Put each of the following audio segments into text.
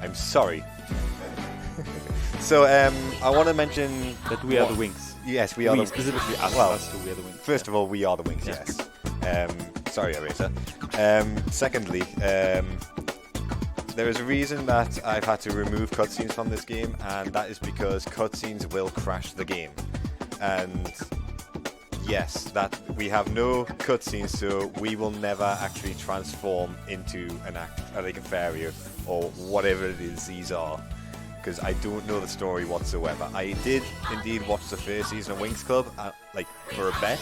I'm sorry. So, I want to mention that we are the Winx. Yes, we are the specifically us. Well, us two, we are the Winx. First of all, we are the Winx. Yeah. Yes. Sorry, Eraser. Secondly, there is a reason that I've had to remove cutscenes from this game, and that is because cutscenes will crash the game. And yes, that we have no cutscenes, so we will never actually transform into like a fairy or whatever it is these are. Because I don't know the story whatsoever. I did indeed watch the first season of Winx Club, like for a bet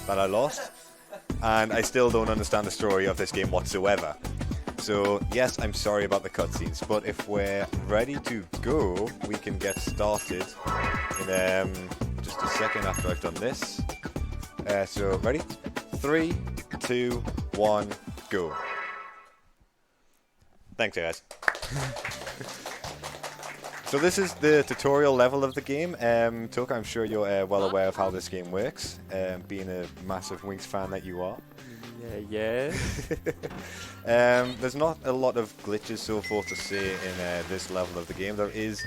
that I lost, and I still don't understand the story of this game whatsoever. So yes, I'm sorry about the cutscenes, but if we're ready to go, we can get started in just a second after I've done this. So ready? 3, 2, 1, go. Thanks, guys. So this is the tutorial level of the game. Toka, I'm sure you're well aware of how this game works, being a massive Winx fan that you are. Yeah. There's not a lot of glitches so forth to say in this level of the game. There is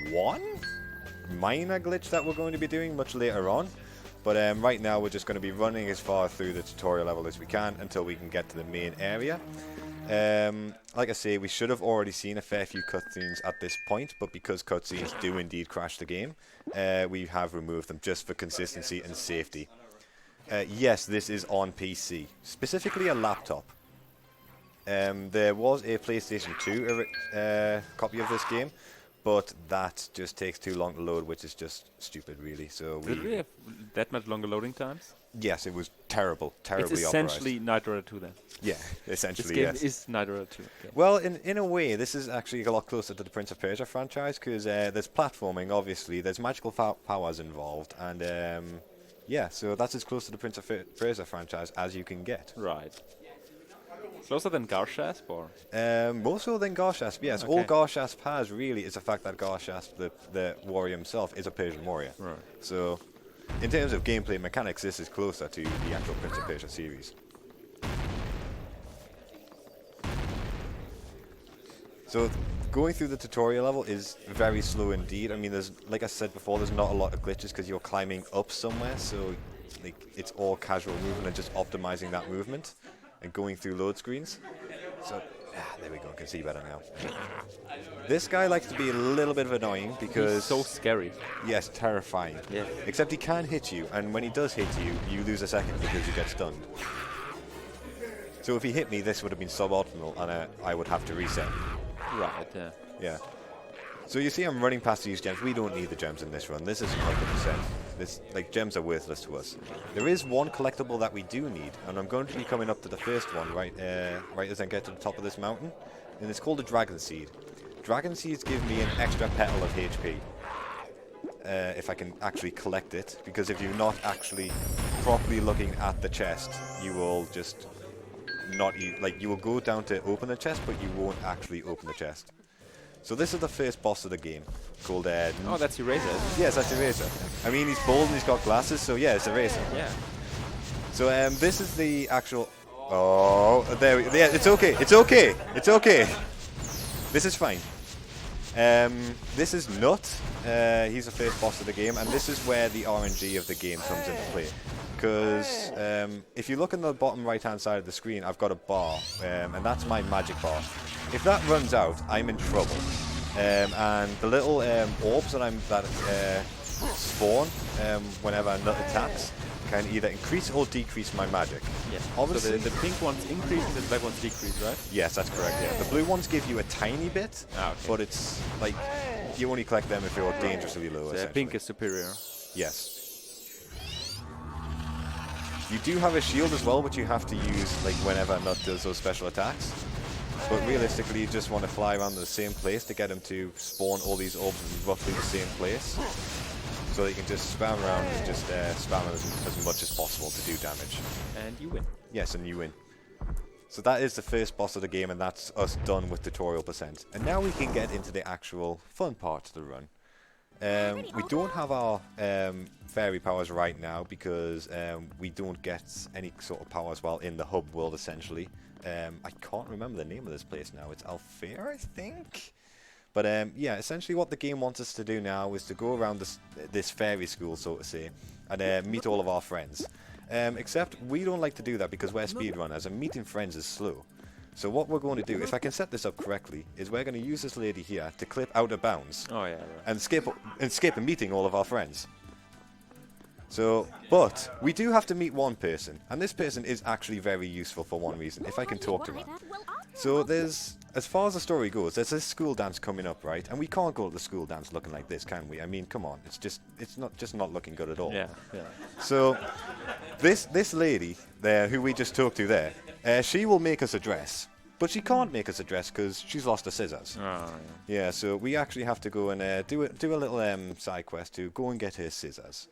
one minor glitch that we're going to be doing much later on. But right now we're just going to be running as far through the tutorial level as we can until we can get to the main area. Like I say, we should have already seen a fair few cutscenes at this point, but because cutscenes do indeed crash the game, we have removed them just for consistency and safety. Yes, this is on PC, specifically a laptop. There was a PlayStation 2 copy of this game, but that just takes too long to load, which is just stupid, really. So Did we have that much longer loading times? Yes, it was terribly It's essentially Knight Rider 2 then. Yeah, essentially, this game is Knight Rider 2. Okay. Well, in a way, this is actually a lot closer to the Prince of Persia franchise, because there's platforming, obviously, there's magical powers involved, and yeah, so that's as close to the Prince of Persia franchise as you can get. Right. Closer than Garshasp, or? More so than Garshasp, yes. Okay. All Garshasp has, really, is the fact that Garshasp, the warrior himself, is a Persian warrior. Right. So, in terms of gameplay mechanics, this is closer to the actual Prince of Persia series. So, going through the tutorial level is very slow indeed. I mean, there's, like I said before, there's not a lot of glitches because you're climbing up somewhere, so like it's all casual movement and just optimizing that movement and going through load screens. So, there we go, I can see better now. This guy likes to be a little bit of annoying because... He's so scary. Yes, terrifying. Yeah. Except he can hit you, and when he does hit you, you lose a second because you get stunned. So if he hit me, this would have been suboptimal, and I would have to reset. Right, yeah. Yeah. So you see I'm running past these gems. We don't need the gems in this run. This is 100%. This, like, gems are worthless to us. There is one collectible that we do need, and I'm going to be coming up to the first one right as I get to the top of this mountain, and it's called a Dragon Seed. Dragon Seeds give me an extra petal of HP. If I can actually collect it, because if you're not actually properly looking at the chest, you will just not you will go down to open the chest, but you won't actually open the chest. So this is the first boss of the game, called oh, that's Eraser. Yes, that's Eraser. I mean, he's bald and he's got glasses, so yeah, it's Eraser. Yeah. So this is the actual... Oh, there we go. Yeah, it's okay, it's okay, it's okay. This is fine. This is Nut. He's the first boss of the game, and this is where the RNG of the game comes into play. Because if you look in the bottom right-hand side of the screen, I've got a bar, and that's my magic bar. If that runs out, I'm in trouble. And the little orbs that spawn whenever a nut attacks can either increase or decrease my magic. Yeah. Obviously, so the pink ones increase and the black ones decrease, right? Yes, that's correct. Yeah, the blue ones give you a tiny bit, okay. but it's like you only collect them if you're dangerously low. So pink is superior. Yes. You do have a shield as well, which you have to use like whenever Nut does those special attacks. But realistically, you just want to fly around the same place to get him to spawn all these orbs in roughly the same place. So that you can just spam around and just spam as much as possible to do damage. And you win. Yes, and you win. So that is the first boss of the game, and that's us done with tutorial percent. And now we can get into the actual fun part of the run. We don't have our fairy powers right now because we don't get any sort of powers while in the hub world, essentially. I can't remember the name of this place now. It's Alfair, I think? But yeah, essentially what the game wants us to do now is to go around this fairy school, so to say, and meet all of our friends. Except we don't like to do that because we're speedrunners, and meeting friends is slow. So what we're going to do, if I can set this up correctly, is we're going to use this lady here to clip out of bounds. Oh yeah. Right. And skip meeting all of our friends. So, but we do have to meet one person, and this person is actually very useful for one reason, if I can talk to her. So there's, as far as the story goes, there's this school dance coming up, right? And we can't go to the school dance looking like this, can we? I mean, come on, it's not looking good at all. Yeah. So this lady there, who we just talked to there, she will make us a dress. But she can't make us a dress because she's lost her scissors. Oh, yeah, so we actually have to go and do a little side quest to go and get her scissors.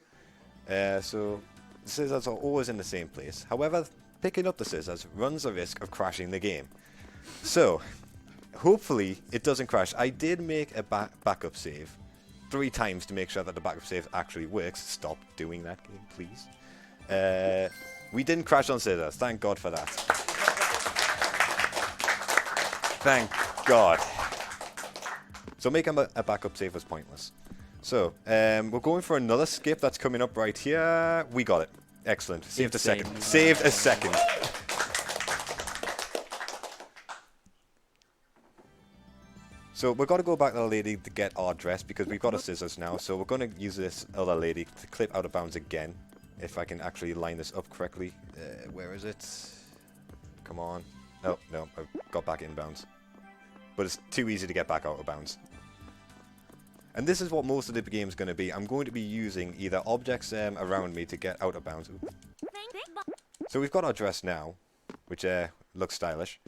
So the scissors are always in the same place. However, picking up the scissors runs the risk of crashing the game. So, hopefully it doesn't crash. I did make a backup save 3 times to make sure that the backup save actually works. Stop doing that, game, please. We didn't crash on scissors. Thank God for that. Thank God. So making a backup save was pointless. So, we're going for another skip that's coming up right here. We got it. Excellent. Saved a second. Saved a second. So we've got to go back to the lady to get our dress because we've got our scissors now. So we're going to use this other lady to clip out of bounds again. If I can actually line this up correctly. Where is it? Come on. No, I got back in bounds. But it's too easy to get back out of bounds. And this is what most of the game is going to be. I'm going to be using either objects around me to get out of bounds. So we've got our dress now, which looks stylish.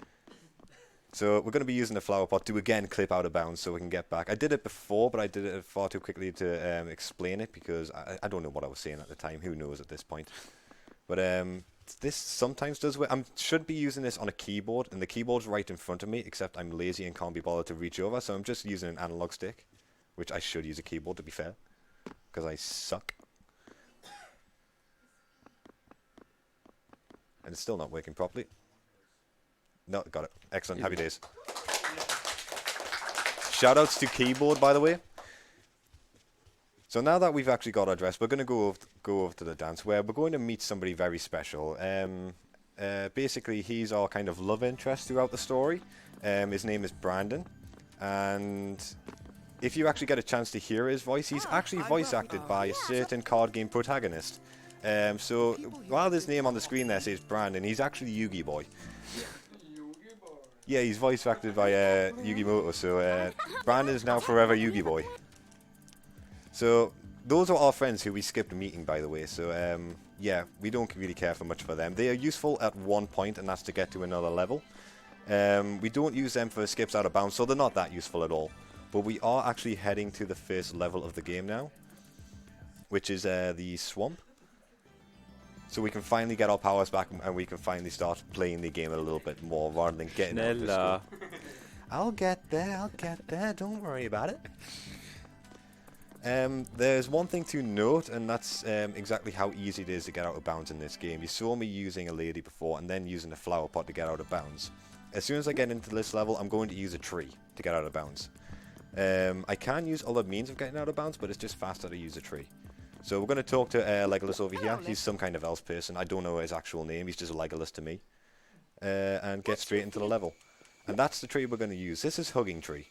So we're going to be using the flower pot to again clip out of bounds so we can get back. I did it before, but I did it far too quickly to explain it because I don't know what I was saying at the time. Who knows at this point? But this sometimes does work. I should be using this on a keyboard, and the keyboard's right in front of me, except I'm lazy and can't be bothered to reach over, so I'm just using an analog stick, which I should use a keyboard to be fair, because I suck. And it's still not working properly. No, got it. Excellent. Happy days. Shoutouts to keyboard, by the way. So now that we've actually got our dress, we're going to go over to the dance where we're going to meet somebody very special. Basically, he's our kind of love interest throughout the story. His name is Brandon. And if you actually get a chance to hear his voice, he's actually voice acted by a certain card game protagonist. So while his name on the screen there says Brandon, he's actually Yugi Boy. Yeah, he's voice acted by Yugimoto, so Brandon is now forever Yugi Boy. So those are our friends who we skipped meeting, by the way. So yeah, we don't really care for much for them. They are useful at one point, and that's to get to another level. We don't use them for skips out of bounds, so they're not that useful at all. But we are actually heading to the first level of the game now, which is the swamp. So we can finally get our powers back, and we can finally start playing the game a little bit more rather than getting out of the school. I'll get there, don't worry about it. There's one thing to note, and that's exactly how easy it is to get out of bounds in this game. You saw me using a lady before and then using a flower pot to get out of bounds. As soon as I get into this level, I'm going to use a tree to get out of bounds. I can use other means of getting out of bounds, but it's just faster to use a tree. So we're going to talk to Legolas over here. He's some kind of elf person. I don't know his actual name. He's just Legolas to me. And get straight into the level. And that's the tree we're going to use. This is Hugging Tree.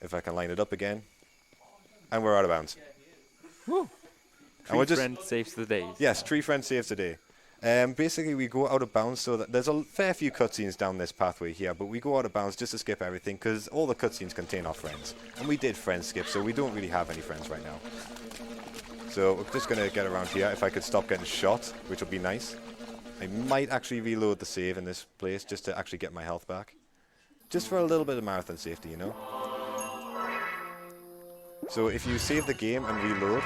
If I can line it up again. And we're out of bounds. Woo. Tree friend saves the day. Yes, tree friend saves the day. Basically, we go out of bounds so that there's a fair few cutscenes down this pathway here, but we go out of bounds just to skip everything because all the cutscenes contain our friends. And we did friend skip, so we don't really have any friends right now. So we're just going to get around here. If I could stop getting shot, which would be nice. I might actually reload the save in this place just to actually get my health back. Just for a little bit of marathon safety, you know? So if you save the game and reload,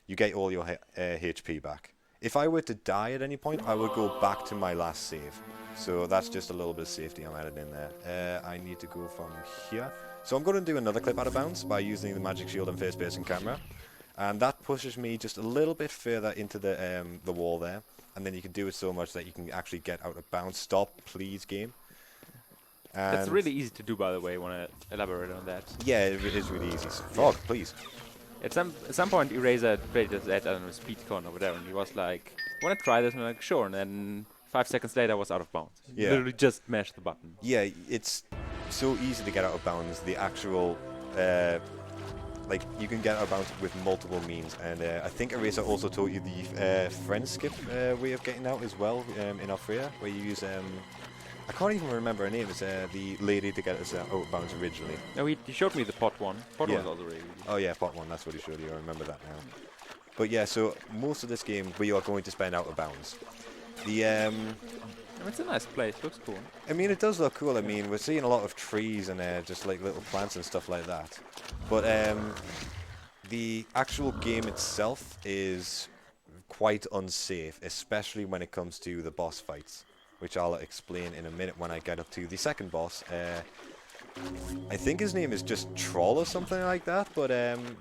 you get all your HP back. If I were to die at any point, I would go back to my last save. So that's just a little bit of safety I'm adding in there. I need to go from here. So I'm going to do another clip out of bounds by using the magic shield and first person camera. And that pushes me just a little bit further into the wall there. And then you can do it so much that you can actually get out of bounds. Stop, please, game. That's really easy to do, by the way. Want to elaborate on that? Yeah, it is really easy. Frog, please. At some point, Eraser created that, I don't know, speed con or whatever, and he was like, "Want to try this?" And I'm like, "Sure." And then 5 seconds later, I was out of bounds. Yeah. Literally just mashed the button. Yeah, it's so easy to get out of bounds. The actual, like, you can get out of bounds with multiple means. And I think Eraser also taught you the friend skip way of getting out as well in Alfrea, where you use, I can't even remember her name. It's the lady to get us out of bounds originally. No, he showed me the pot one. Pot Yeah. one was also really easy. Oh yeah, pot one. That's what he showed you. I remember that now. But yeah, so most of this game we are going to spend out of bounds. The It's a nice place. Looks cool. I mean, it does look cool. I mean, we're seeing a lot of trees and just like little plants and stuff like that. But the actual game itself is quite unsafe, especially when it comes to the boss fights, which I'll explain in a minute when I get up to the second boss. I think his name is just Troll or something like that, but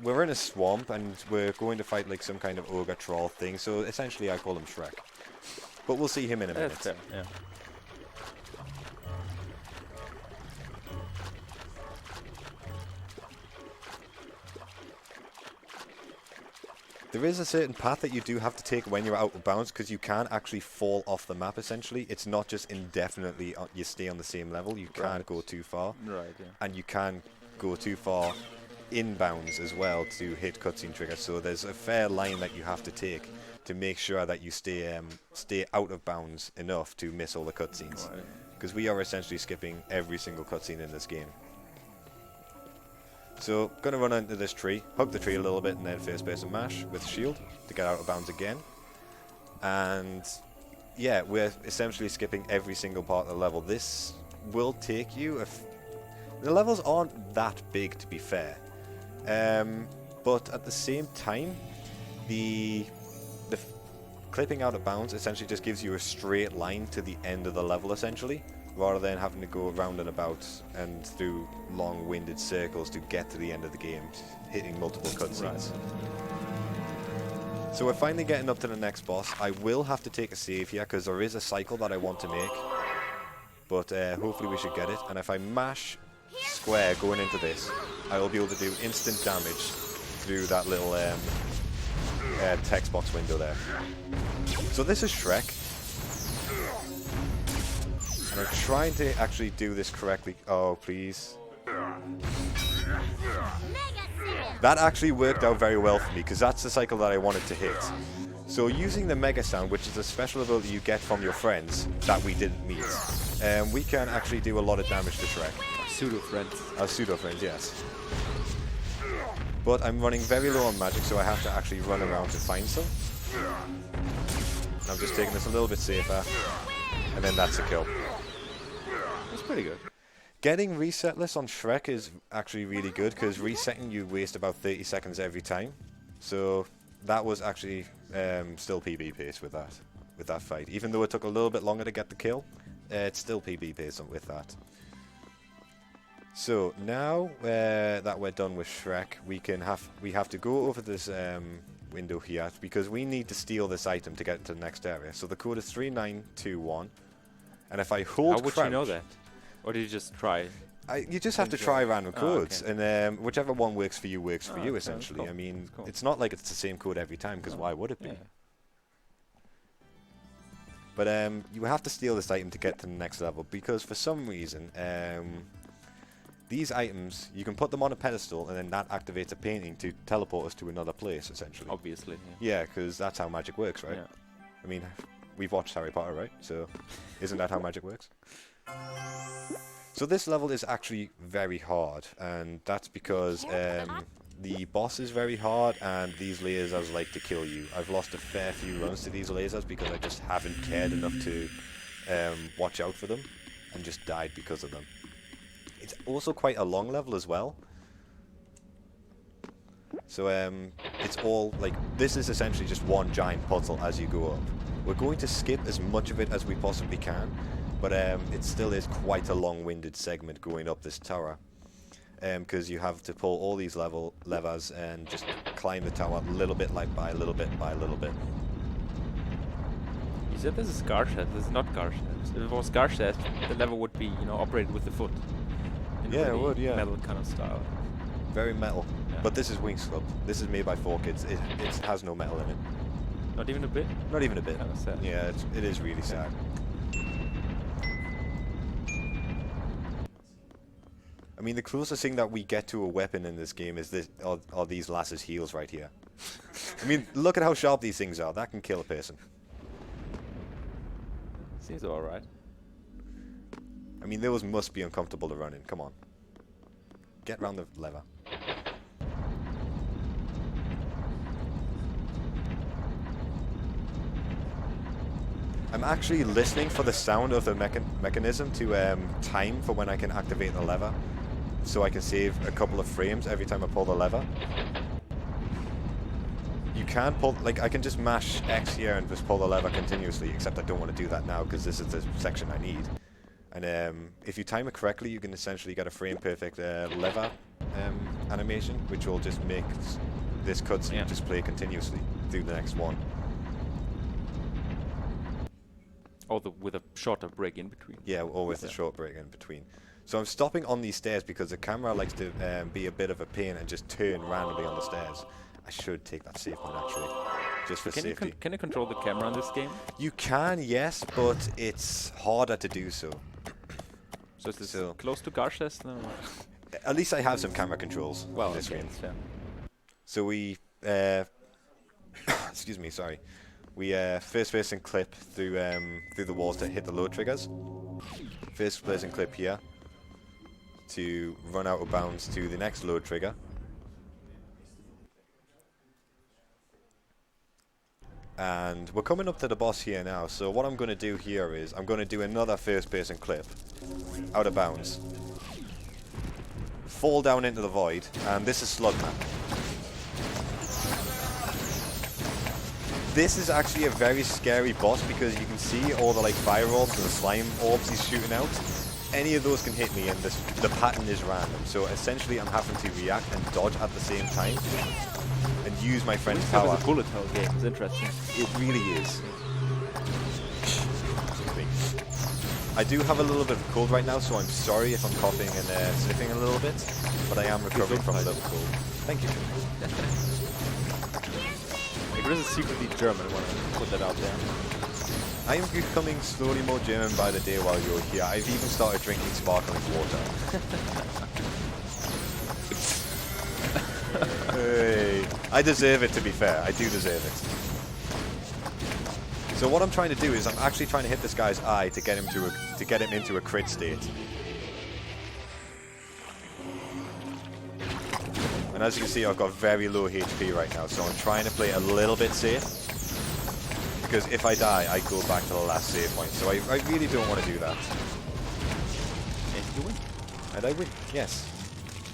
we're in a swamp and we're going to fight like some kind of ogre troll thing, so essentially I call him Shrek. But we'll see him in a minute. That's fair, yeah. There is a certain path that you do have to take when you're out of bounds, because you can actually fall off the map, essentially. It's not just indefinitely you stay on the same level. You can't go too far. Right, yeah. And you can go too far inbounds as well to hit cutscene triggers. So there's a fair line that you have to take to make sure that you stay out of bounds enough to miss all the cutscenes. Because we are essentially skipping every single cutscene in this game. So, gonna run into this tree, hug the tree a little bit, and then first person mash with shield to get out of bounds again. And yeah, we're essentially skipping every single part of the level. This will take you the levels aren't that big, to be fair, but at the same time, the clipping out of bounds essentially just gives you a straight line to the end of the level, essentially, rather than having to go around and about and through long-winded circles to get to the end of the game, hitting multiple cutscenes. So we're finally getting up to the next boss. I will have to take a save here because there is a cycle that I want to make, but hopefully we should get it. And if I mash square going into this, I will be able to do instant damage through that little text box window there. So this is Shrek. And I'm trying to actually do this correctly. Oh, please. That actually worked out very well for me, because that's the cycle that I wanted to hit. So using the Mega Sound, which is a special ability you get from your friends that we didn't meet, we can actually do a lot of damage to Shrek. Pseudo-friends. Our pseudo-friends, yes. But I'm running very low on magic, so I have to actually run around to find some. I'm just taking this a little bit safer, and then that's a kill. That's pretty good. Getting resetless on Shrek is actually really good, because resetting you waste about 30 seconds every time. So that was actually still PB pace with that fight. Even though it took a little bit longer to get the kill, it's still PB pace with that. So now that we're done with Shrek, we have to go over this window here, because we need to steal this item to get to the next area. So the code is 3921, and if I hold How would crouch, you know that? Or did you just try? You just have to try random codes, okay. and whichever one works for you Okay, essentially. cool. I mean, Cool. it's not like it's the same code every time, because why would it be? Yeah. But you have to steal this item to get to the next level, because for some reason, these items, you can put them on a pedestal, and then that activates a painting to teleport us to another place, essentially. Obviously. Yeah, because that's how magic works, right? Yeah. I mean, we've watched Harry Potter, right? So, isn't that how magic works? So this level is actually very hard, and that's because the boss is very hard, and these lasers like to kill you. I've lost a fair few runs to these lasers because I just haven't cared enough to watch out for them, and just died because of them. It's also quite a long level as well. So it's all like, this is essentially just one giant puzzle as you go up. We're going to skip as much of it as we possibly can, but it still is quite a long-winded segment going up this tower, because you have to pull all these levers and just climb the tower little bit by little bit by little bit. You Except this is Garchest. This is not Garchest. If it was Garchest, the lever would be, you know, operated with the foot. In Yeah, it really would, yeah. metal kind of style. Very metal. Yeah. But this is Winx Club. This is made by 4Kids. It has no metal in it. Not even a bit? Not even a bit. Kind of sad. Yeah, it is really sad. I mean, the closest thing that we get to a weapon in this game is this, are these lasses' heels right here. I mean, look at how sharp these things are. That can kill a person. Seems alright. I mean, those must be uncomfortable to run in. Come on. Get round the lever. I'm actually listening for the sound of the mechanism to time for when I can activate the lever, so I can save a couple of frames every time I pull the lever. You can pull, like, I can just mash X here and just pull the lever continuously, except I don't want to do that now because this is the section I need. And if you time it correctly, you can essentially get a frame-perfect lever animation, which will just make this cutscene just play continuously through the next one. Or with a shorter break in between. Yeah, or with a short break in between. So I'm stopping on these stairs because the camera likes to be a bit of a pain and just turn randomly on the stairs. I should take that save point actually, just for safety. Can you control the camera in this game? You can, yes, but it's harder to do so. So is this close to Garchest? No. At least I have some camera controls Well, in this game. Yeah. So we, excuse me, sorry. We first person clip through the walls to hit the load triggers. First person clip here to run out of bounds to the next load trigger. And we're coming up to the boss here now, so what I'm going to do here is I'm going to do another first person clip out of bounds, fall down into the void, and this is Slugman. This is actually a very scary boss because you can see all the like fire orbs and the slime orbs he's shooting out. Any of those can hit me, and the pattern is random, so essentially I'm having to react and dodge at the same time and use my friend's power. It's a bullet hell game. It's interesting. It really is. I do have a little bit of a cold right now, so I'm sorry if I'm coughing and sniffing a little bit, but I am recovering from a little cold. Thank you. Grizz is secretly German. I want to put that out there. I am becoming slowly more German by the day while you're here. I've even started drinking sparkling water. Hey, I deserve it, to be fair. I do deserve it. So what I'm trying to do is I'm actually trying to hit this guy's eye to get him into a crit state. And as you can see, I've got very low HP right now, so I'm trying to play a little bit safe. Because if I die, I go back to the last save point. So I really don't want to do that. And you win. And I win, yes.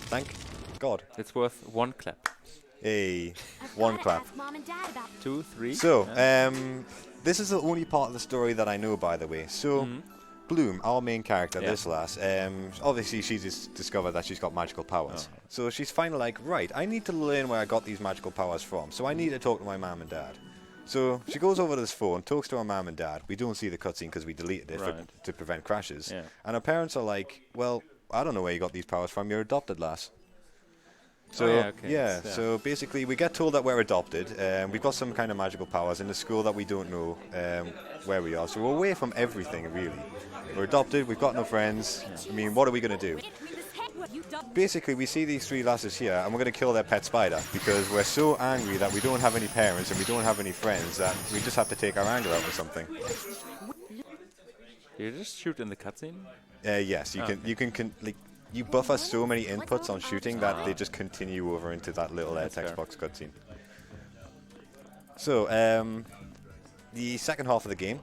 Thank God. It's worth one clap. Hey, one clap. 2, 3. So, this is the only part of the story that I know, by the way. So, Bloom, our main character, this lass, obviously she just discovered that she's got magical powers. So she's finally like, right, I need to learn where I got these magical powers from. So I need to talk to my mum and dad. So she goes over to this phone, talks to her mum and dad. We don't see the cutscene because we deleted it to prevent crashes. Yeah. And her parents are like, well, I don't know where you got these powers from. You're adopted, lass. So, so basically we get told that we're adopted. We've got some kind of magical powers in a school that we don't know where we are. So we're away from everything, really. We're adopted, we've got no friends. I mean, what are we going to do? Basically, we see these three lasses here, and we're going to kill their pet spider, because we're so angry that we don't have any parents and we don't have any friends that we just have to take our anger out with something. You just shoot in the cutscene? Yes, you can. You can like, you buffer so many inputs on shooting that they just continue over into that little text box cutscene. So, the second half of the game,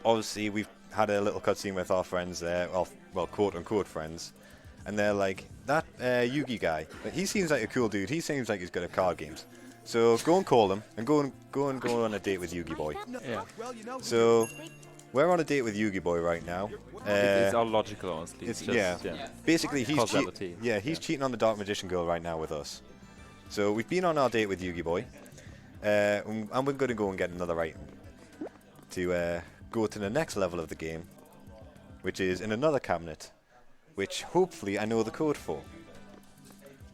obviously we've had a little cutscene with our friends there, well, quote-unquote friends, and they're like, that Yugi guy, he seems like a cool dude, he seems like he's good at card games. So go and call him, and go on a date with Yugi Boy. Yeah. So, we're on a date with Yugi Boy right now. It's all logical, honestly. It's just, basically, he's cheating on the Dark Magician girl right now with us. So we've been on our date with Yugi Boy, and we're going to go and get another item. to go to the next level of the game, which is in another cabinet, which hopefully I know the code for,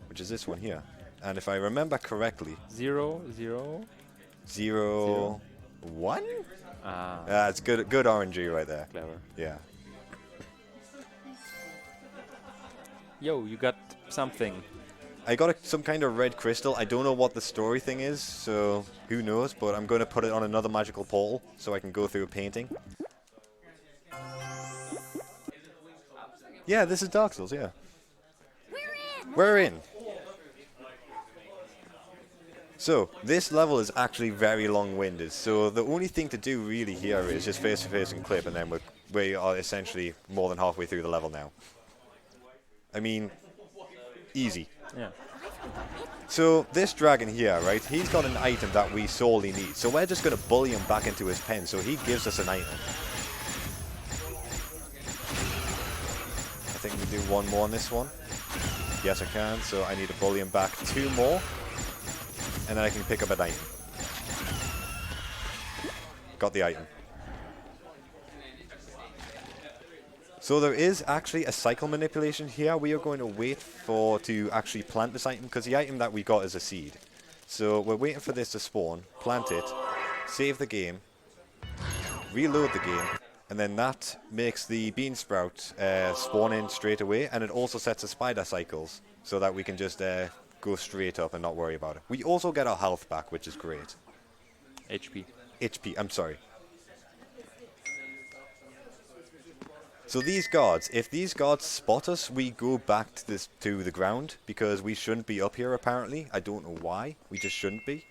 which is this one here. And if I remember correctly, 0, 0. 0, 1? Ah, It's good RNG right there. clever. Yeah. Yo, you got something. I got some kind of red crystal. I don't know what the story thing is, so who knows, but I'm going to put it on another magical portal so I can go through a painting. Yeah, this is Dark Souls, yeah. We're in! So, this level is actually very long-winded, so the only thing to do really here is just face-to-face and clip, and then we are essentially more than halfway through the level now. I mean, easy. Yeah. So, this dragon here, right, he's got an item that we sorely need, so we're just going to bully him back into his pen, so he gives us an item. I think we do one more on this one. Yes, I can, so I need to bully him back 2 more. And then I can pick up an item. Got the item. So there is actually a cycle manipulation here. We are going to wait to actually plant this item, because the item that we got is a seed. So we're waiting for this to spawn, plant it, save the game, reload the game, and then that makes the bean sprout spawn in straight away, and it also sets the spider cycles so that we can just go straight up and not worry about it. We also get our health back, which is great. HP. HP, I'm sorry. So these guards, if these guards spot us, we go back to the ground, because we shouldn't be up here apparently. I don't know why, we just shouldn't be.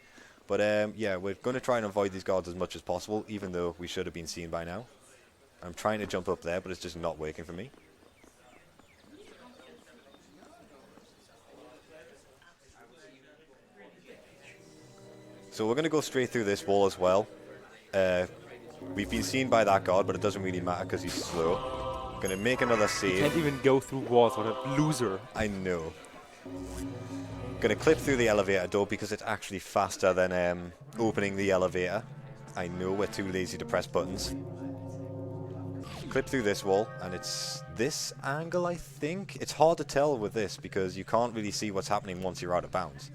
But yeah, we're going to try and avoid these guards as much as possible, even though we should have been seen by now. I'm trying to jump up there, but it's just not working for me. So we're going to go straight through this wall as well. We've been seen by that guard, but it doesn't really matter because he's slow. Going to make another save. Can't even go through walls. What a loser. I know. Going to clip through the elevator door because it's actually faster than opening the elevator. I know we're too lazy to press buttons. Clip through this wall, and it's this angle, I think. It's hard to tell with this because you can't really see what's happening once you're out of bounds.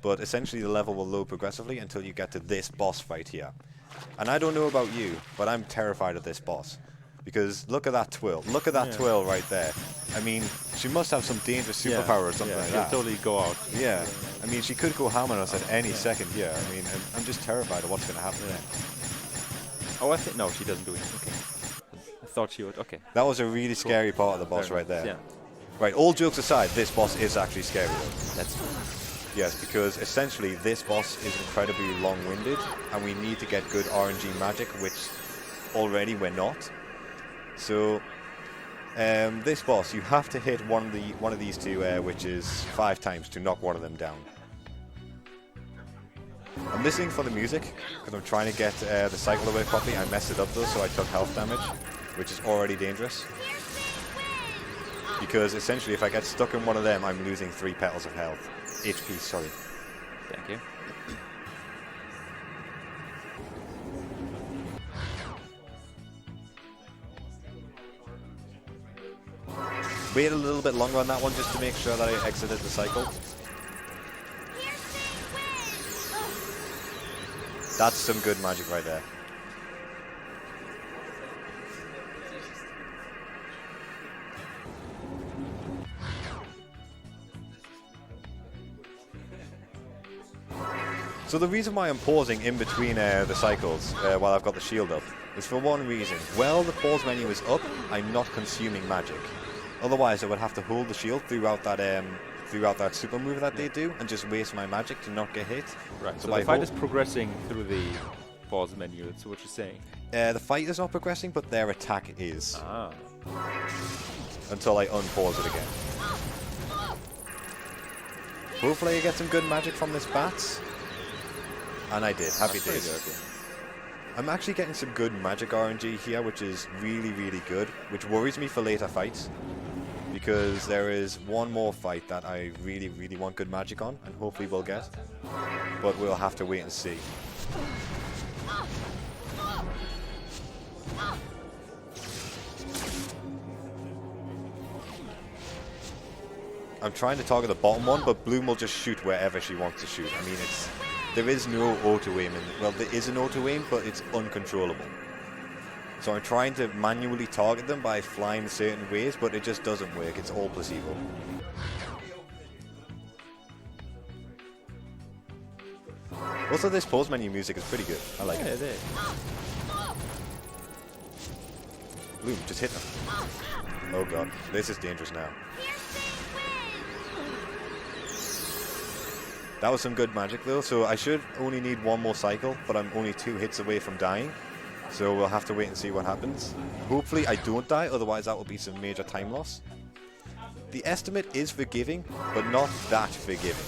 But essentially the level will load progressively until you get to this boss fight here. And I don't know about you, but I'm terrified of this boss. Because look at that twill. Look at that twill right there. I mean, she must have some dangerous superpower or something like that. She'll totally go out. Yeah. I mean, she could go ham on us at any second here. I mean, I'm just terrified of what's going to happen there. Oh, I think... No, she doesn't do it. Okay. I thought she would. Okay. That was a really scary part of the boss right there. Yeah. Right, all jokes aside, this boss is actually scary though. That's... Yes, because essentially this boss is incredibly long-winded, and we need to get good RNG magic, which already we're not. So, this boss, you have to hit one of these two witches 5 times to knock one of them down. I'm listening for the music because I'm trying to get the cycle to work properly. I messed it up though, so I took health damage, which is already dangerous. Because essentially, if I get stuck in one of them, I'm losing 3 petals of health. HP, sorry. Thank you. Wait a little bit longer on that one just to make sure that I exited the cycle. That's some good magic right there. So the reason why I'm pausing in between the cycles while I've got the shield up is for one reason. While the pause menu is up, I'm not consuming magic. Otherwise, I would have to hold the shield throughout that super move that they do and just waste my magic to not get hit. Right, so the fight is progressing through the pause menu, that's what you're saying. The fight is not progressing, but their attack is. Ah. Until I unpause it again. Hopefully I get some good magic from this bats. And I did. Happy days. Good. I'm actually getting some good magic RNG here, which is really, really good, which worries me for later fights. Because there is one more fight that I really, really want good magic on, and hopefully we'll get. But we'll have to wait and see. I'm trying to target the bottom one, but Bloom will just shoot wherever she wants to shoot. I mean, there is no auto-aim. Well, there is an auto-aim, but it's uncontrollable. So I'm trying to manually target them by flying certain ways, but it just doesn't work. It's all placebo. Also, this pause menu music is pretty good. I like it. It is. Bloom, just hit them. Oh god, this is dangerous now. That was some good magic though, so I should only need one more cycle, but I'm only 2 hits away from dying. So we'll have to wait and see what happens. Hopefully I don't die, otherwise that will be some major time loss. The estimate is forgiving, but not that forgiving.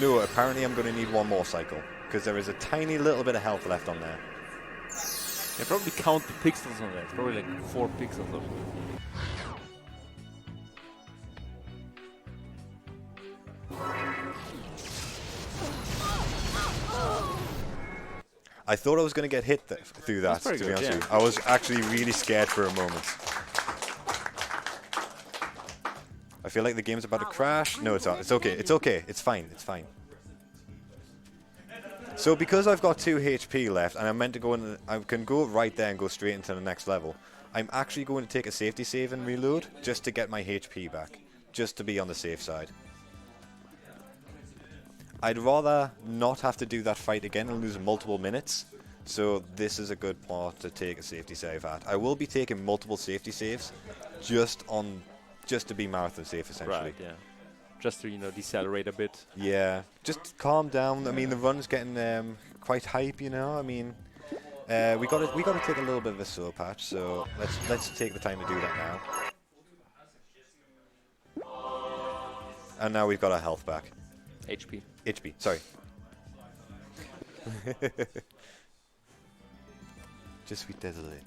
No, apparently I'm going to need one more cycle, because there is a tiny little bit of health left on there. Yeah, probably count the pixels on that. Probably like 4 pixels or so. I thought I was going to get hit through that, to be honest with you. I was actually really scared for a moment. I feel like the game's about to crash. No, it's not. It's okay. It's okay. It's fine. It's fine. So because I've got 2 HP left, and I'm meant to go in, I can go right there and go straight into the next level. I'm actually going to take a safety save and reload just to get my HP back, just to be on the safe side. I'd rather not have to do that fight again and lose multiple minutes. So this is a good part to take a safety save at. I will be taking multiple safety saves just to be marathon safe, essentially. Right, yeah. Just to, you know, decelerate a bit. Yeah, just calm down. I mean, the run's getting quite hype, you know. I mean, we got to take a little bit of a slow patch. So let's take the time to do that now. And now we've got our health back. HP. HP, sorry. Just sweet desolate.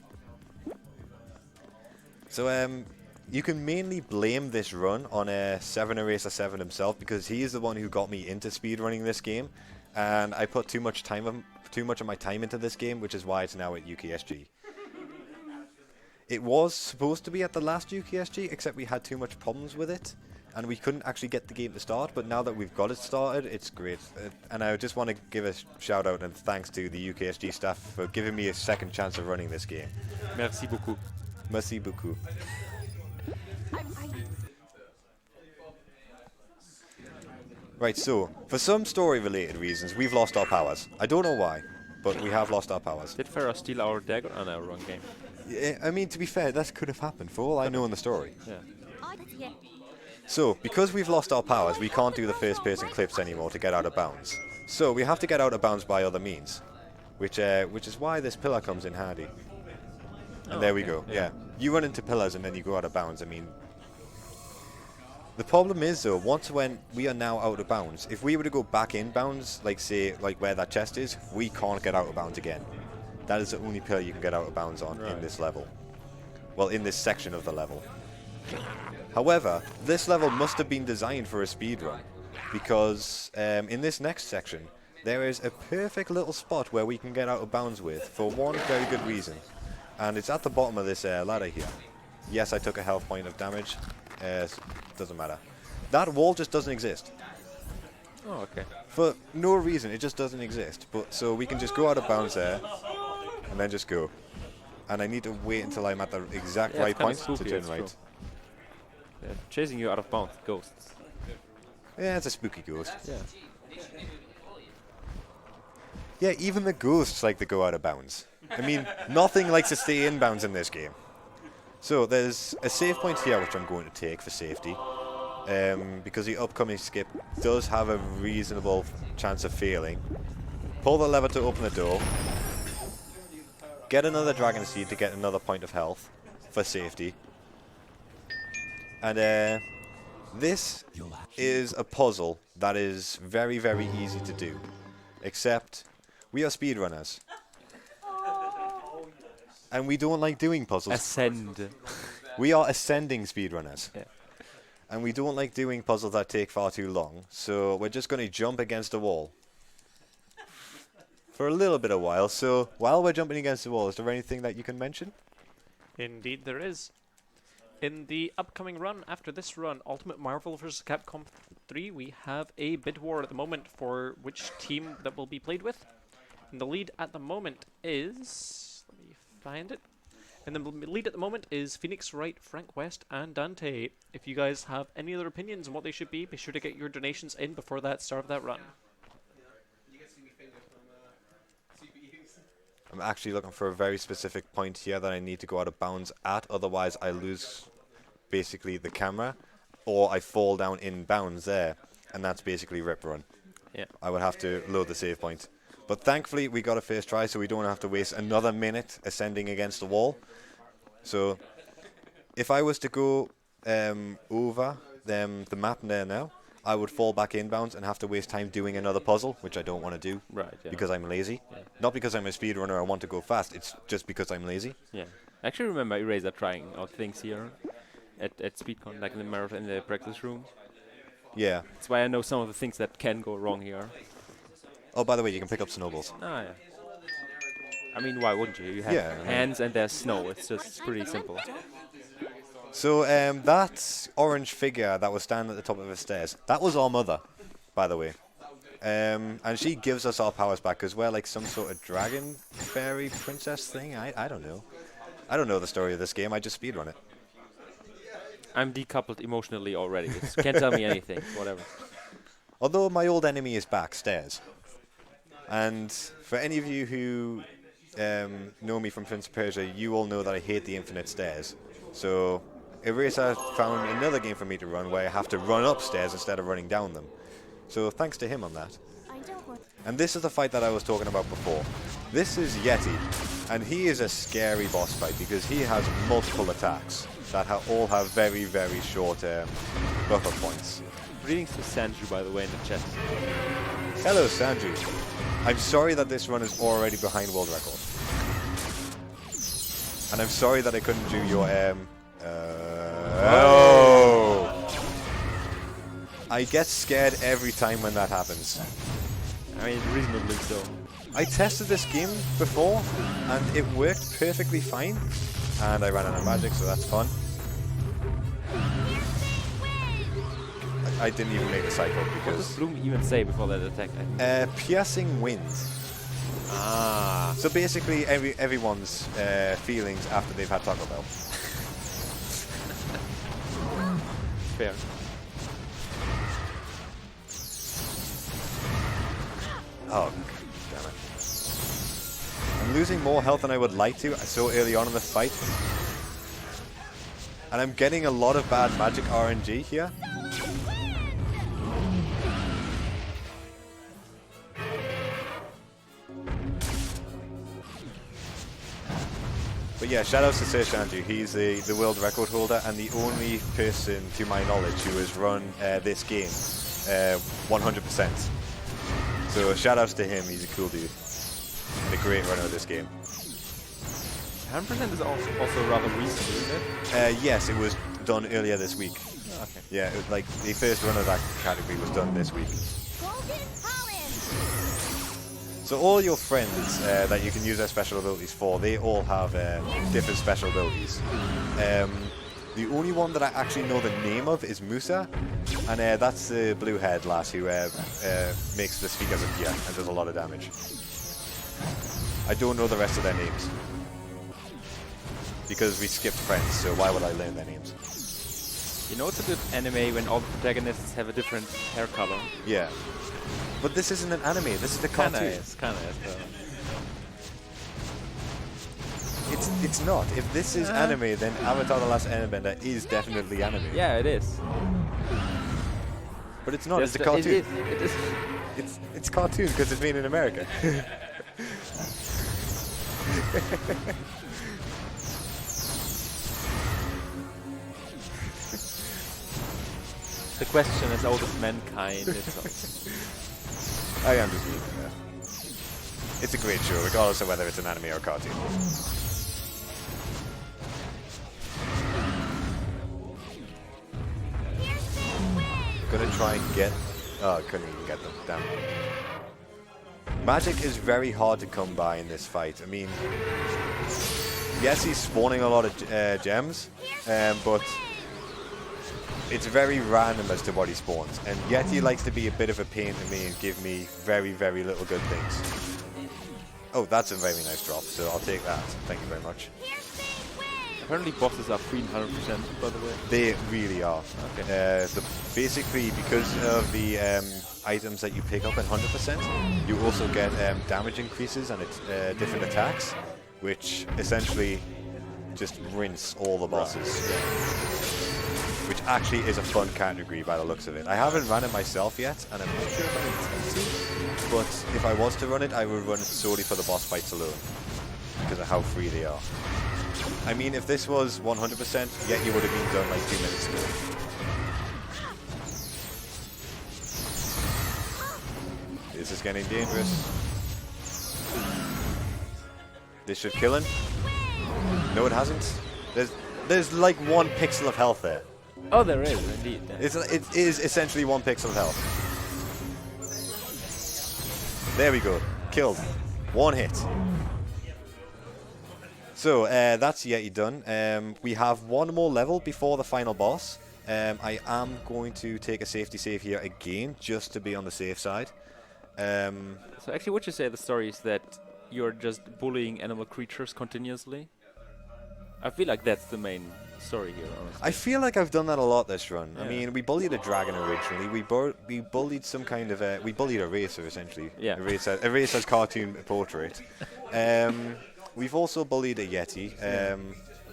So you can mainly blame this run on Seven Eraser 7 himself, because he is the one who got me into speedrunning this game, and I put too much of my time into this game, which is why it's now at UKSG. It was supposed to be at the last UKSG, except we had too much problems with it, and we couldn't actually get the game to start. But now that we've got it started, it's great. And I just want to give a shout out and thanks to the UKSG staff for giving me a second chance of running this game. Merci beaucoup. Merci beaucoup. Right, so, for some story-related reasons, we've lost our powers. I don't know why, but we have lost our powers. Did Farah steal our dagger? Oh no, wrong game. Yeah, I mean, to be fair, that could have happened, for all I know in the story. Yeah. So, because we've lost our powers, we can't do the first-person clips anymore to get out of bounds. So, we have to get out of bounds by other means, which is why this pillar comes in handy. And there we go, yeah. You run into pillars and then you go out of bounds. I mean, the problem is though, when we are now out of bounds, if we were to go back in bounds, like say, like where that chest is, we can't get out of bounds again. That is the only pillar you can get out of bounds on in this level. Well, in this section of the level. However, this level must have been designed for a speedrun, because in this next section, there is a perfect little spot where we can get out of bounds with, for one very good reason. And it's at the bottom of this ladder here. Yes, I took a health point of damage. Doesn't matter. That wall just doesn't exist. Oh, okay. For no reason, it just doesn't exist. But so we can just go out of bounds there, and then just go. And I need to wait until I'm at the exact right point to turn right. Yeah, chasing you out of bounds, ghosts. Yeah, it's a spooky ghost. Yeah. Yeah, even the ghosts like to go out of bounds. I mean, nothing likes to stay in bounds in this game. So there's a save point here which I'm going to take for safety, because the upcoming skip does have a reasonable chance of failing. Pull the lever to open the door. Get another dragon seed to get another point of health for safety. And this is a puzzle that is very, very easy to do, except we are speedrunners. And we don't like doing puzzles. Ascend. We are ascending speedrunners. Yeah. And we don't like doing puzzles that take far too long. So we're just going to jump against a wall. for a little bit of while. So while we're jumping against the wall, is there anything that you can mention? Indeed there is. In the upcoming run, after this run, Ultimate Marvel vs. Capcom 3, we have a bid war at the moment for which team that will be played with. And the lead at the moment is... let me find it. And the lead at the moment is Phoenix Wright, Frank West, and Dante. If you guys have any other opinions on what they should be sure to get your donations in before that start of that run. I'm actually looking for a very specific point here that I need to go out of bounds at, otherwise I lose basically the camera, or I fall down in bounds there, and that's basically rip run. Yeah. I would have to load the save point. But thankfully we got a first try, so we don't have to waste another minute ascending against the wall. So if I was to go over the map there now, I would fall back inbounds and have to waste time doing another puzzle, which I don't want to do. Right, yeah. Because I'm lazy. Yeah. Not because I'm a speedrunner, I want to go fast. It's just because I'm lazy. Yeah. I actually remember Eraser trying out things here at SpeedCon, like in the marathon, in the practice room. Yeah. That's why I know some of the things that can go wrong here. Oh, by the way, you can pick up snowballs. Ah, yeah. I mean, why wouldn't you? You have hands and there's snow. It's just pretty simple. So that orange figure that was standing at the top of the stairs, that was our mother, by the way. And she gives us our powers back because we're like some sort of dragon fairy princess thing. I don't know. I don't know the story of this game. I just speedrun it. I'm decoupled emotionally already. You can't tell me anything. Whatever. Although my old enemy is back, stairs. And for any of you who know me from Prince of Persia, you all know that I hate the infinite stairs. So Eraser found another game for me to run where I have to run upstairs instead of running down them. So thanks to him on that. And this is the fight that I was talking about before. This is Yeti, and he is a scary boss fight because he has multiple attacks that all have very, very short buffer points. Greetings to Sanju, by the way, in the chat. Hello, Sanju. I'm sorry that this run is already behind world record. And I'm sorry that I couldn't do your I get scared every time when that happens. I mean, reasonably so. I tested this game before, and it worked perfectly fine. And I ran out of magic, so that's fun. I didn't even make the cycle What does because... Bloom even say before that attack? piercing wind. Ah. So basically, everyone's feelings after they've had Taco Bell. Fair. Oh, damn it. I'm losing more health than I would like to so early on in the fight. And I'm getting a lot of bad magic RNG here. But yeah, shoutouts to Sir Shanju. He's the world record holder and the only person, to my knowledge, who has run this game 100%. So shoutouts to him. He's a cool dude and a great runner of this game. 100% is also rather recent, isn't it? Yes, it was done earlier this week. Oh, okay. Yeah, it was like the first run of that category was done this week. So all your friends that you can use their special abilities for, they all have different special abilities. The only one that I actually know the name of is Musa, and that's the blue-haired lass who makes the speakers appear and does a lot of damage. I don't know the rest of their names, because we skipped friends, so why would I learn their names? You know it's a good anime when all the protagonists have a different hair color. Yeah. But this isn't an anime, this is a cartoon. Kinda is. It's not. If this is anime, then Avatar The Last Airbender is definitely anime. Yeah, it is. But it's not, Yes, it's a cartoon. It is. It's cartoon because it's made in America. The question is old as mankind itself. I am just leaving there. It's a great show, regardless of whether it's an anime or a cartoon. Gonna try and get... Oh, I couldn't even get them. Damn. Magic is very hard to come by in this fight. I mean, yes, he's spawning a lot of gems, but it's very random as to what he spawns. And Yeti likes to be a bit of a pain to me and give me very, very little good things. Oh, that's a very nice drop, so I'll take that. Thank you very much. Apparently bosses are 300%, by the way. They really are. Okay. Basically, because of the items that you pick up at 100%, you also get damage increases and different attacks, which essentially just rinse all the bosses. Which actually is a fun category by the looks of it. I haven't run it myself yet, and I'm not sure if I intend to, but if I was to run it, I would run it solely for the boss fights alone, because of how free they are. I mean, if this was 100%, Yeti would have been done like 2 minutes ago. This is getting dangerous. This should kill him. No, it hasn't. There's like 1 pixel of health there. Oh, there is indeed. It is essentially 1 pixel of health. There we go. Killed. 1 hit. So that's Yeti done. We have 1 more level before the final boss. I am going to take a safety save here again, just to be on the safe side. So actually, would you say the story is that you're just bullying animal creatures continuously? I feel like that's the main story here, honestly. I feel like I've done that a lot this run. Yeah. I mean, we bullied a dragon originally. We bullied some kind of we bullied a racer essentially. Yeah. A racer's cartoon portrait. We've also bullied a yeti.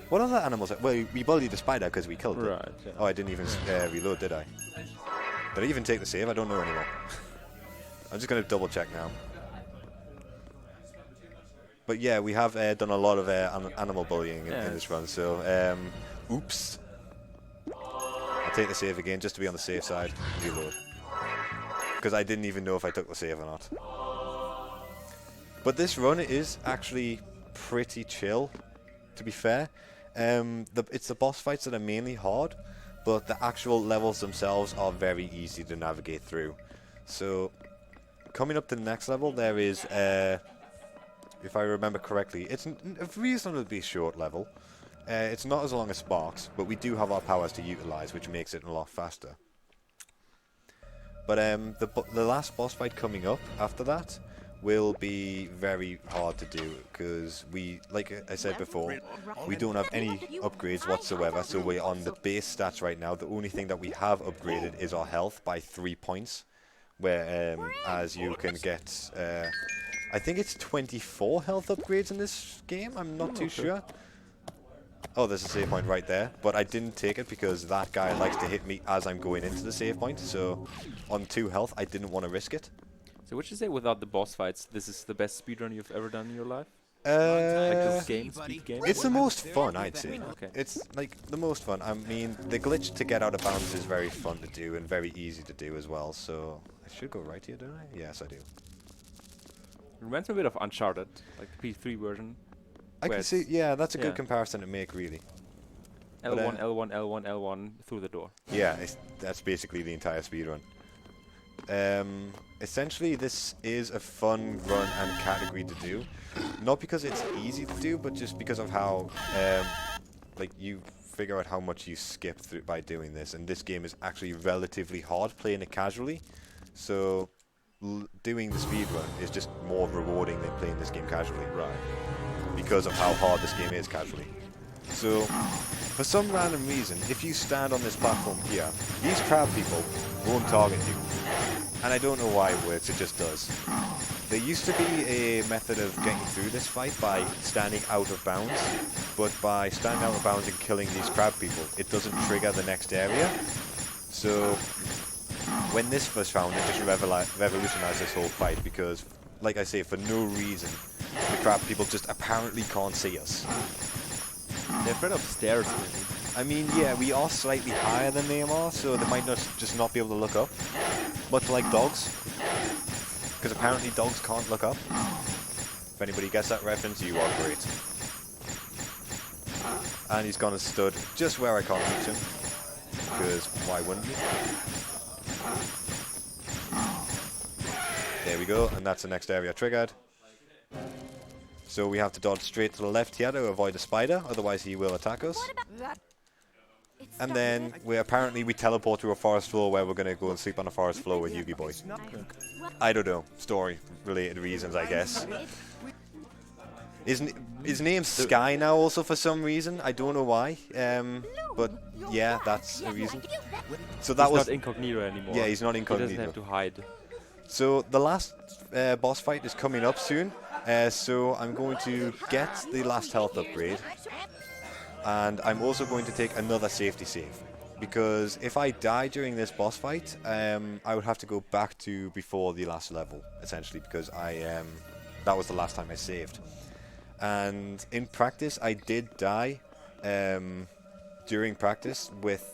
What other animals? Well, we bullied a spider because we killed it. Right. Yeah. Oh, I didn't even reload, did I? Did I even take the save? I don't know anymore. I'm just going to double check now. But yeah, we have done a lot of animal bullying in this run, so oops. I'll take the save again just to be on the safe side. Reload. Because I didn't even know if I took the save or not. But this run is actually pretty chill, to be fair. It's the boss fights that are mainly hard, but the actual levels themselves are very easy to navigate through. So, coming up to the next level, there is... if I remember correctly, it's a reasonably short level. It's not as long as Sparks, but we do have our powers to utilize, which makes it a lot faster. But the last boss fight coming up after that will be very hard to do, because we, like I said before, we don't have any upgrades whatsoever, so we're on the base stats right now. The only thing that we have upgraded is our health by 3 points, where as you can get... I think it's 24 health upgrades in this game. I'm not too sure. Oh, there's a save point right there. But I didn't take it because that guy likes to hit me as I'm going into the save point. So on 2 health, I didn't want to risk it. So would you say without the boss fights, this is the best speedrun you've ever done in your life? Like this game, speed game? It's the most fun, I'd say. Okay. It's like the most fun. I mean, the glitch to get out of bounds is very fun to do and very easy to do as well. So I should go right here, don't I? Yes, I do. Reminds me a bit of Uncharted, like the P3 version. I can see, yeah, that's a yeah. good comparison to make, really. L1, L1, L1, L1 through the door. Yeah, that's basically the entire speedrun. Essentially, this is a fun run and category to do. Not because it's easy to do, but just because of how, like, you figure out how much you skip through by doing this. And this game is actually relatively hard, playing it casually. So... doing the speedrun is just more rewarding than playing this game casually. Right. Because of how hard this game is casually. So, for some random reason, if you stand on this platform here, these crab people won't target you. And I don't know why it works, it just does. There used to be a method of getting through this fight by standing out of bounds, but by standing out of bounds and killing these crab people, it doesn't trigger the next area. So... when this was found, it just revolutionized this whole fight because, like I say, for no reason, the crab people just apparently can't see us. They're afraid of stairs, maybe. I mean, yeah, we are slightly higher than they are, so they might just not be able to look up. Much like dogs. Because apparently dogs can't look up. If anybody gets that reference, you are great. And he's gone and stood just where I can't reach him. Because why wouldn't he? There we go, and that's the next area triggered. So we have to dodge straight to the left here to avoid the spider, otherwise he will attack us. And then we teleport to a forest floor where we're going to go and sleep on a forest floor with Yugi Boy. I don't know, story-related reasons, I guess. His name's Sky now also for some reason, I don't know why. But yeah, that's a reason. So that was not incognito anymore. Yeah, he's not incognito. He doesn't have to hide. So the last boss fight is coming up soon. So I'm going to get the last health upgrade. And I'm also going to take another safety save. Because if I die during this boss fight, I would have to go back to before the last level, essentially, because that was the last time I saved. And in practice, I did die during practice with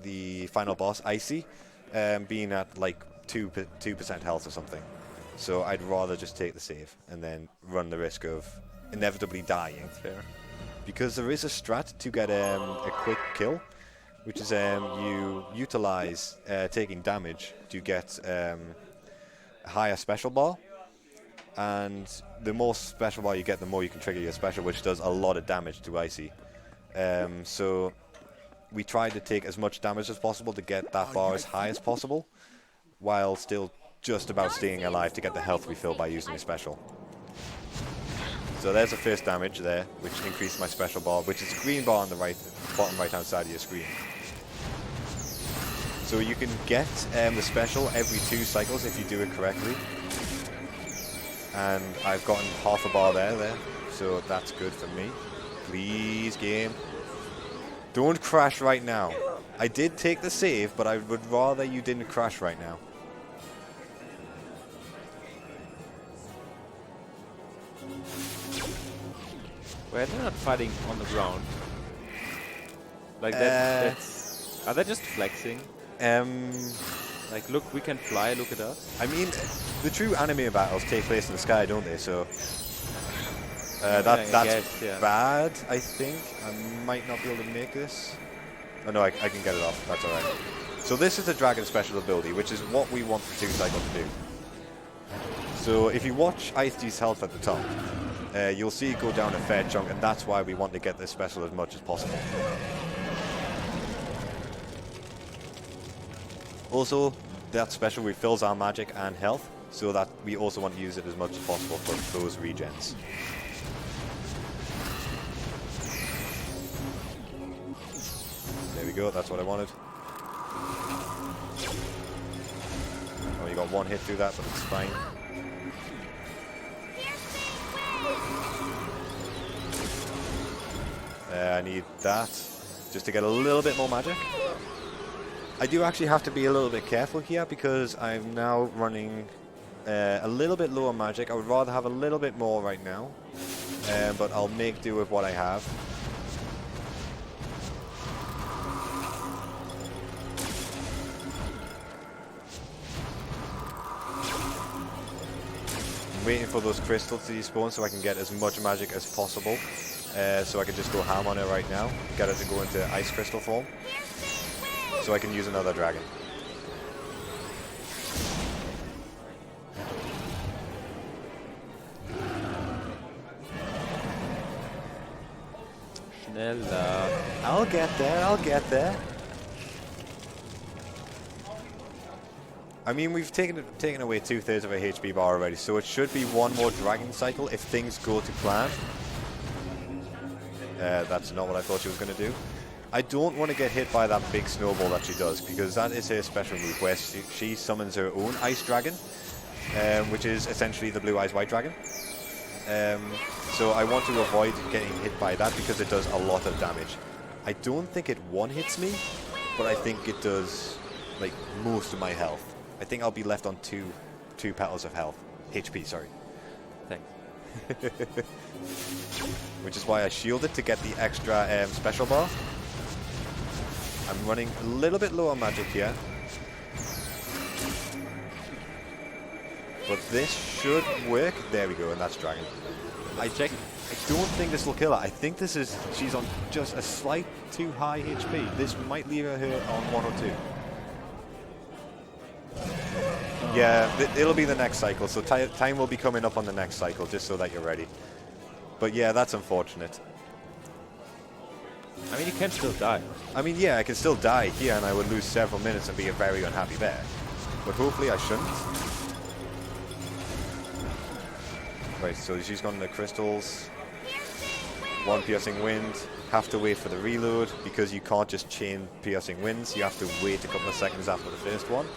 the final boss, Icy, being at like 2% health or something. So I'd rather just take the save and then run the risk of inevitably dying. That's fair. Because there is a strat to get a quick kill, which is you utilize taking damage to get a higher special bar. And the more special bar you get, the more you can trigger your special, which does a lot of damage to Icy. So we try to take as much damage as possible to get that bar as high as possible, while still just about staying alive to get the health refill by using a special. So there's the first damage there, which increased my special bar, which is a green bar on the bottom right-hand side of your screen. So you can get the special every 2 cycles if you do it correctly. And I've gotten half a bar there, so that's good for me. Please, game. Don't crash right now. I did take the save, but I would rather you didn't crash right now. Well, they're not fighting on the ground. Like that's are they just flexing? Like, look, we can fly, look at us. I mean, the true anime battles take place in the sky, don't they? So that's bad, I think. I might not be able to make this. Oh no, I can get it off. That's alright. So this is the dragon special ability, which is what we want the 2 cycle to do. So if you watch Icy's health at the top, you'll see it go down a fair chunk, and that's why we want to get this special as much as possible. Also, that special refills our magic and health, so that we also want to use it as much as possible for those regens. There we go, that's what I wanted. Oh, you got 1 hit through that, but it's fine. I need that just to get a little bit more magic. I do actually have to be a little bit careful here because I'm now running a little bit lower magic. I would rather have a little bit more right now, but I'll make do with what I have. I'm waiting for those crystals to despawn so I can get as much magic as possible. So I can just go ham on it right now, get it to go into ice crystal form, so I can use another dragon. Schneller. I'll get there, I'll get there. I mean, we've taken away 2/3 of a HP bar already, so it should be 1 more dragon cycle if things go to plan. That's not what I thought she was going to do. I don't want to get hit by that big snowball that she does, because that is her special move, where she summons her own ice dragon, which is essentially the blue eyes white dragon. So I want to avoid getting hit by that because it does a lot of damage. I don't think it one-hits me, but I think it does like most of my health. I think I'll be left on two petals of health. HP, sorry. Thanks. Which is why I shielded to get the extra special bar. I'm running a little bit low on magic here. But this should work. There we go, and that's dragon. I don't think this will kill her. I think she's on just a slight too high HP. This might leave her on 1 or 2. Yeah, it'll be the next cycle, so time will be coming up on the next cycle, just so that you're ready. But yeah, that's unfortunate. I mean, you can still die. I mean, yeah, I can still die here, and I would lose several minutes and be a very unhappy bear. But hopefully I shouldn't. Right, so she's gone to the crystals. One piercing wind. Have to wait for the reload, because you can't just chain piercing winds. You have to wait a couple of seconds after the first one.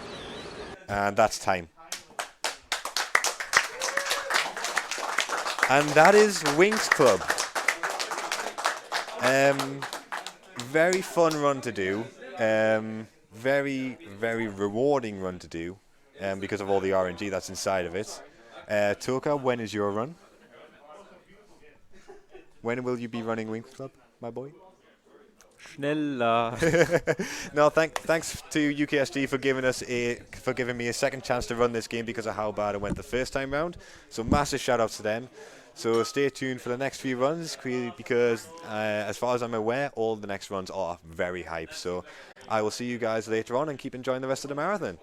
And that's time. And that is Winx Club. Very fun run to do. Very, very rewarding run to do. Because of all the RNG that's inside of it. Toka, when is your run? When will you be running Winx Club, my boy? Schneller. No, thanks to UKSG for giving me a second chance to run this game because of how bad it went the first time round. So massive shout out to them. So stay tuned for the next few runs, because as far as I'm aware, all the next runs are very hype. So I will see you guys later on, and keep enjoying the rest of the marathon.